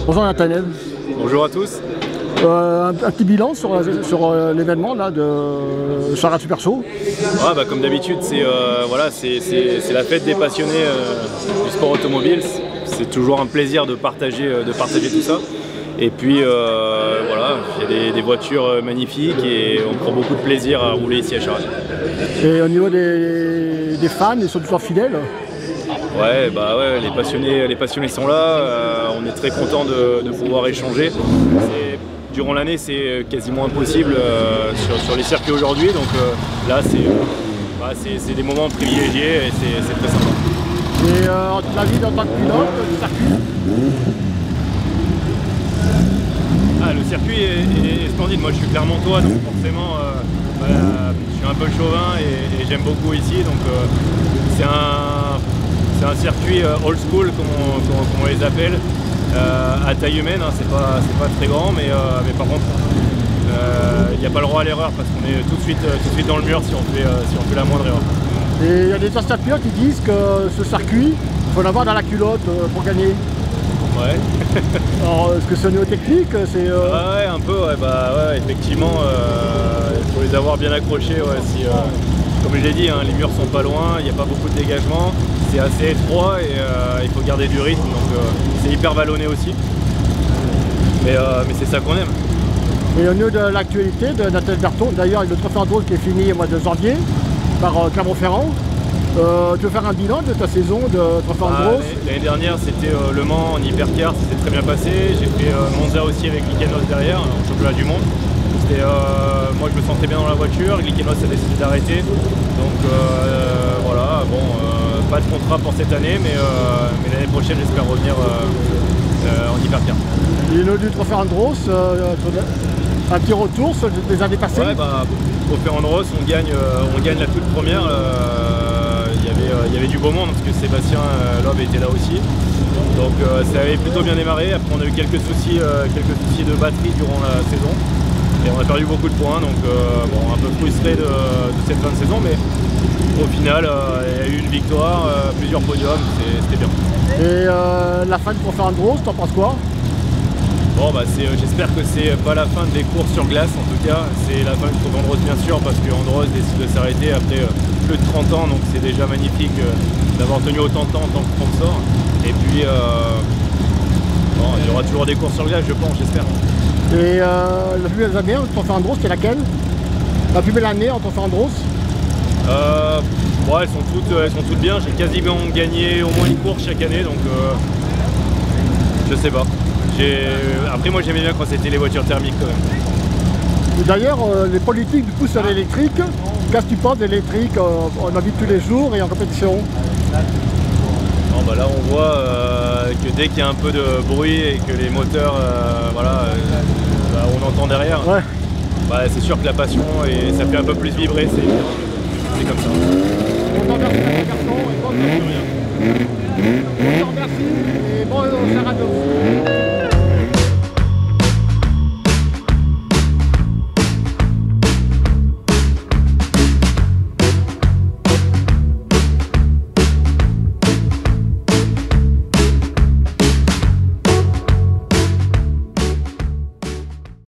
Bonjour Nathaniel. Bonjour à tous. Un petit bilan sur l'événement là de Charles Super Show. Ah, bah, comme d'habitude, c'est la fête des passionnés du sport automobile. C'est toujours un plaisir de partager tout ça. Et puis voilà, il y a des voitures magnifiques et on prend beaucoup de plaisir à rouler ici à Charles. Et au niveau des fans, ils sont toujours fidèles? Ouais, les passionnés sont là. On est très content de pouvoir échanger. Durant l'année, c'est quasiment impossible sur les circuits aujourd'hui. Donc là, c'est des moments privilégiés et c'est très sympa. Et la vie en tant que pilote du circuit? Le circuit est splendide. Moi, je suis clermontois, donc forcément, je suis un peu chauvin et j'aime beaucoup ici. Donc c'est un circuit old school, comme on les appelle. À taille humaine, hein, c'est pas très grand, mais par contre, il n'y a pas le droit à l'erreur parce qu'on est tout de suite dans le mur si on fait la moindre erreur. Et il y a des anciens pilotes qui disent que ce circuit, il faut l'avoir dans la culotte pour gagner. Ouais. Alors, est-ce que c'est au niveau technique? Ouais, un peu, ouais, effectivement, il faut les avoir bien accrochés. Ouais, comme je l'ai dit, hein, les murs sont pas loin, il n'y a pas beaucoup de dégagement, c'est assez étroit et il faut garder du rythme, donc c'est hyper vallonné aussi. Mais c'est ça qu'on aime. Et au niveau de l'actualité de Nathalie Berton, d'ailleurs il y a le trophée Andros qui est fini au mois de janvier par Clermont-Ferrand. Tu veux faire un bilan de ta saison de trophée Andros? L'année dernière c'était Le Mans en hypercar, c'était très bien passé. J'ai fait Monza aussi avec Likenos derrière, en championnat du monde. Moi je me sentais bien dans la voiture, Likenos a décidé d'arrêter. Donc voilà, bon, pas de contrat pour cette année, mais l'année prochaine j'espère revenir en hypercar. Et le du trophée Andros, un petit retour sur les années passées? Ouais, trophée Andros, on gagne la toute première. Il y avait du beau monde parce que Sébastien Loeb était là aussi. Donc ça avait plutôt bien démarré. Après on a eu quelques soucis de batterie durant la saison. Et on a perdu beaucoup de points, donc bon, un peu frustré de cette fin de saison, mais au final, il y a eu une victoire, plusieurs podiums, c'était bien. Et la fin du trophée Andros, t'en penses quoi? Bon, j'espère que c'est pas la fin des courses sur glace, en tout cas, c'est la fin du trophée Andros bien sûr, parce que Andros décide de s'arrêter après plus de 30 ans, donc c'est déjà magnifique d'avoir tenu autant de temps en tant que sponsor. Et puis, bon, il y aura toujours des courses sur glace, je pense, j'espère. Et la plus belle année en trophée Andros, c'est laquelle? La plus belle année en trophée Andros? Bon, elles sont toutes bien, j'ai quasiment gagné au moins une course chaque année, donc je sais pas. Après moi j'aimais bien quand c'était les voitures thermiques quand même. D'ailleurs, les politiques poussent à l'électrique. Qu'est-ce que tu penses d'électrique en vie de tous les jours et en compétition? Non, là on voit que dès qu'il y a un peu de bruit et que les moteurs, on entend derrière, ouais. C'est sûr que la passion et ça fait un peu plus vibrer, c'est comme ça. On t'en remercie les garçons et bonne journée. On t'en remercie et bon, Sarah.